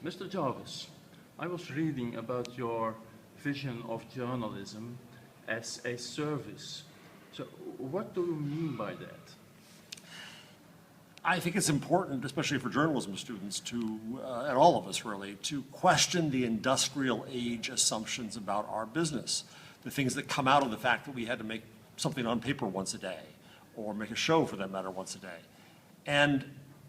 Mr. Jarvis, I was reading about your vision of journalism as a service. So what do you mean by that? I think it's important, especially for journalism students, to, and all of us really, to question the industrial age assumptions about our business. The things that come out of the fact that we had to make something on paper once a day, or make a show for that matter once a day. And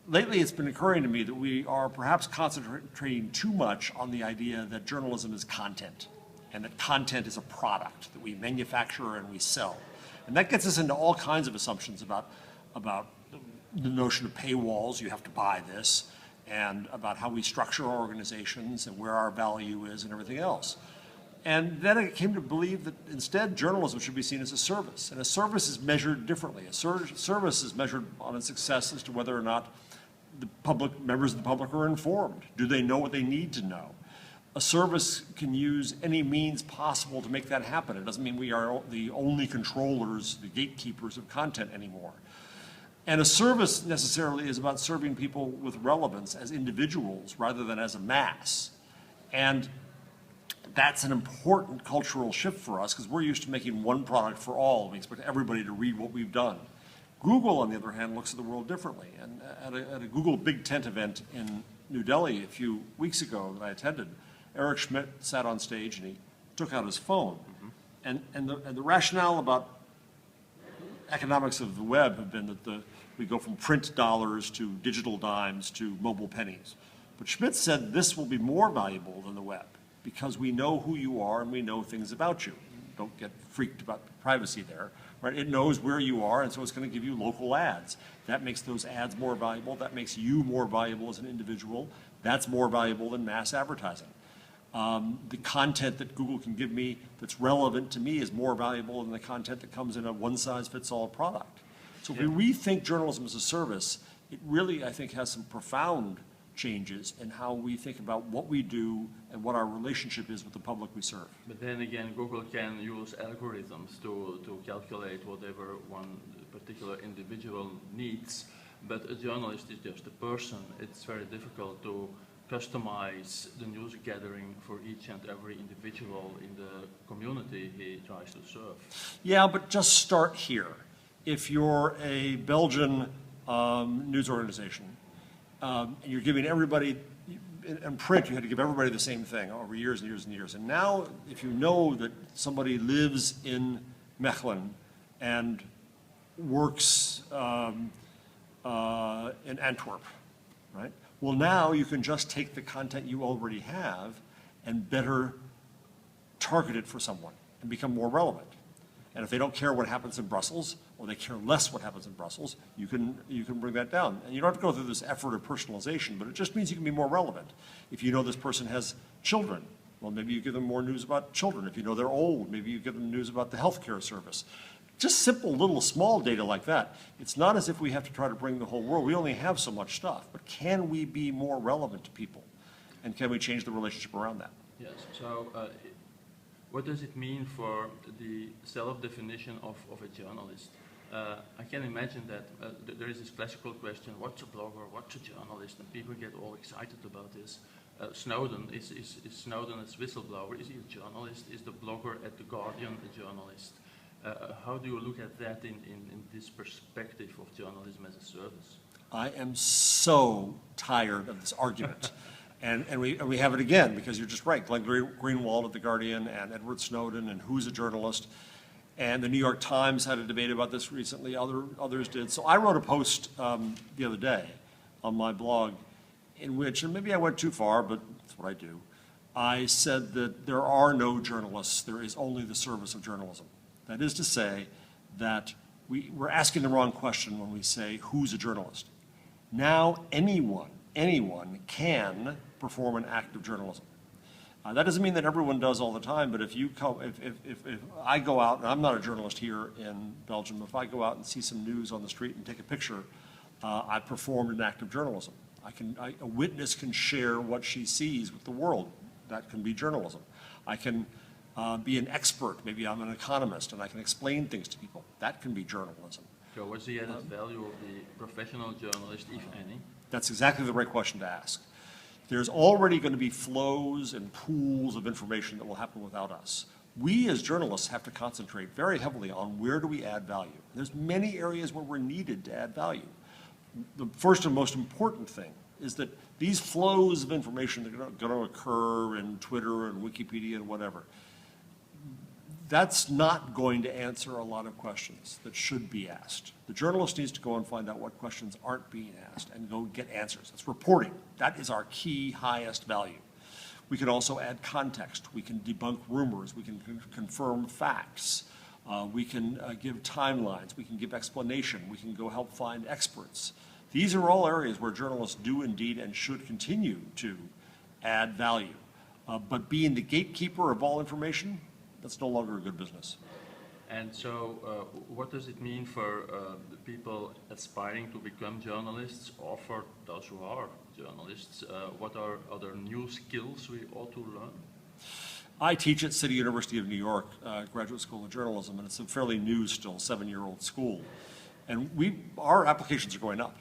lately it's been occurring to me that we are perhaps concentrating too much on the idea that journalism is content, and that content is a product that we manufacture and we sell. And that gets us into all kinds of assumptions about the notion of paywalls, you have to buy this, and about how we structure our organizations and where our value is and everything else. And then I came to believe that instead journalism should be seen as a service, and a service is measured differently. A service is measured on its success as to whether or not the members of the public are informed. Do they know what they need to know? A service can use any means possible to make that happen. It doesn't mean we are the only controllers, the gatekeepers of content anymore. And a service necessarily is about serving people with relevance as individuals rather than as a mass. And that's an important cultural shift for us because we're used to making one product for all. We expect everybody to read what we've done. Google, on the other hand, looks at the world differently. And at a Google Big Tent event in New Delhi a few weeks ago that I attended, Eric Schmidt sat on stage and he took out his phone. And the rationale about economics of the web have been that we go from print dollars to digital dimes to mobile pennies. But Schmidt said this will be more valuable than the web because we know who you are and we know things about you. Don't get freaked about privacy there, right? It knows where you are, and so it's going to give you local ads. That makes those ads more valuable. That makes you more valuable as an individual. That's more valuable than mass advertising. The content that Google can give me that's relevant to me is more valuable than the content that comes in a one-size-fits-all product. So if we rethink journalism as a service, it really, I think, has some profound changes in how we think about what we do and what our relationship is with the public we serve. But then again, Google can use algorithms to calculate whatever one particular individual needs, but a journalist is just a person. It's very difficult to customize the news gathering for each and every individual in the community he tries to serve. Yeah, but just start here. If you're a Belgian news organization, and you're giving everybody, in print you had to give everybody the same thing over years and years and years. And now if you know that somebody lives in Mechelen and works in Antwerp, right? Well, now you can just take the content you already have and better target it for someone and become more relevant. And if they don't care what happens in Brussels, or they care less what happens in Brussels, you can bring that down. And you don't have to go through this effort of personalization, but it just means you can be more relevant. If you know this person has children, well, maybe you give them more news about children. If you know they're old, maybe you give them news about the healthcare service. Just simple, little, small data like that. It's not as if we have to try to bring the whole world. We only have so much stuff. But can we be more relevant to people? And can we change the relationship around that? Yes. So what does it mean for the self-definition of a journalist? I can imagine that there is this classical question, what's a blogger, what's a journalist? And people get all excited about this. Snowden, is Snowden a whistleblower? Is he a journalist? Is the blogger at The Guardian a journalist? How do you look at that in this perspective of journalism as a service? I am so tired of this argument. And we have it again, because you're just right. Glenn Greenwald at The Guardian and Edward Snowden and who's a journalist. And the New York Times had a debate about this recently. Others did. So I wrote a post the other day on my blog in which, and maybe I went too far, but that's what I do. I said that there are no journalists. There is only the service of journalism. That is to say that we're asking the wrong question when we say, who's a journalist? Now anyone can perform an act of journalism. That doesn't mean that everyone does all the time, but if I go out, and I'm not a journalist here in Belgium, if I go out and see some news on the street and take a picture, I performed an act of journalism. A witness can share what she sees with the world. That can be journalism. I can be an expert. Maybe I'm an economist and I can explain things to people. That can be journalism. So what's the added value of the professional journalist, if any? That's exactly the right question to ask. There's already going to be flows and pools of information that will happen without us. We as journalists have to concentrate very heavily on where do we add value. There's many areas where we're needed to add value. The first and most important thing is that these flows of information that are going to occur in Twitter and Wikipedia and whatever, that's not going to answer a lot of questions that should be asked. The journalist needs to go and find out what questions aren't being asked and go get answers. That's reporting. That is our key highest value. We can also add context. We can debunk rumors. We can confirm facts. We can give timelines. We can give explanation. We can go help find experts. These are all areas where journalists do indeed and should continue to add value. But being the gatekeeper of all information, that's no longer a good business. And so what does it mean for the people aspiring to become journalists, or for those who are journalists? What are other new skills we ought to learn? I teach at City University of New York, Graduate School of Journalism, and it's a fairly new still, 7-year-old school. And our applications are going up.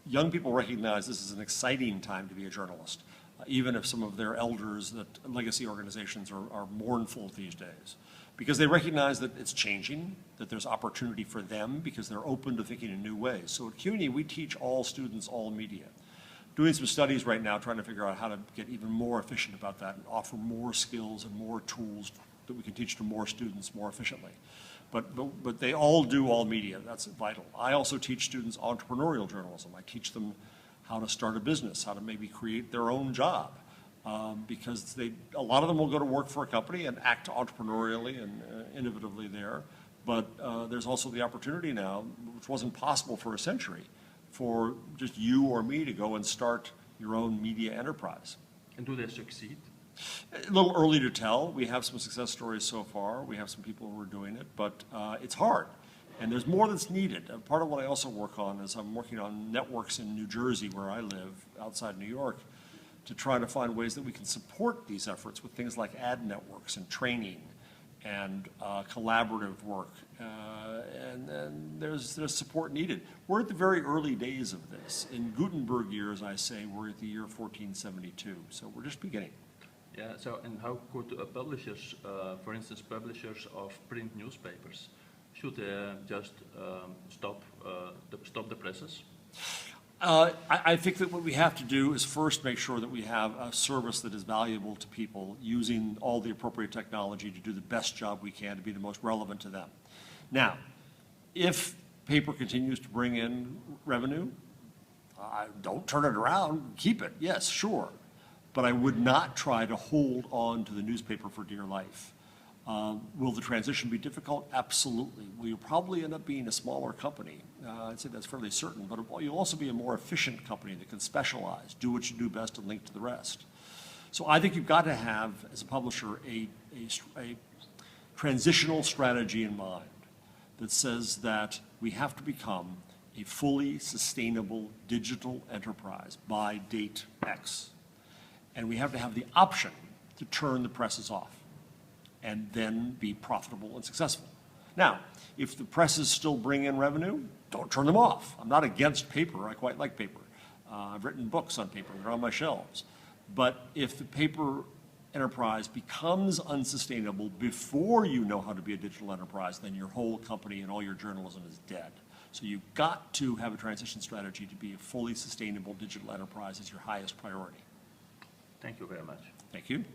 Young people recognize this is an exciting time to be a journalist, even if some of their elders, that legacy organizations are mournful these days, because they recognize that it's changing, that there's opportunity for them because they're open to thinking in new ways. So at CUNY, we teach all students all media. Doing some studies right now, trying to figure out how to get even more efficient about that and offer more skills and more tools that we can teach to more students more efficiently. But they all do all media. That's vital. I also teach students entrepreneurial journalism. I teach them how to start a business, how to maybe create their own job, because a lot of them will go to work for a company and act entrepreneurially and innovatively there. But there's also the opportunity now, which wasn't possible for a century, for just you or me to go and start your own media enterprise. And do they succeed? A little early to tell. We have some success stories so far. We have some people who are doing it, but it's hard. And there's more that's needed. Part of what I also work on is I'm working on networks in New Jersey, where I live, outside New York, to try to find ways that we can support these efforts with things like ad networks and training and collaborative work. And there's support needed. We're at the very early days of this. In Gutenberg years, I say, we're at the year 1472. So we're just beginning. Yeah, so and how could publishers, for instance, publishers of print newspapers, should they just stop the presses? I think that what we have to do is first make sure that we have a service that is valuable to people, using all the appropriate technology to do the best job we can to be the most relevant to them. Now, if paper continues to bring in revenue, don't turn it around, keep it, yes, sure. But I would not try to hold on to the newspaper for dear life. Will the transition be difficult? Absolutely. Will you probably end up being a smaller company? I'd say that's fairly certain, but you'll also be a more efficient company that can specialize, do what you do best, and link to the rest. So I think you've got to have, as a publisher, a transitional strategy in mind that says that we have to become a fully sustainable digital enterprise by date X. And we have to have the option to turn the presses off and then be profitable and successful. Now, if the presses still bring in revenue, don't turn them off. I'm not against paper. I quite like paper. I've written books on paper. They're on my shelves. But if the paper enterprise becomes unsustainable before you know how to be a digital enterprise, then your whole company and all your journalism is dead. So you've got to have a transition strategy to be a fully sustainable digital enterprise as your highest priority. Thank you very much. Thank you.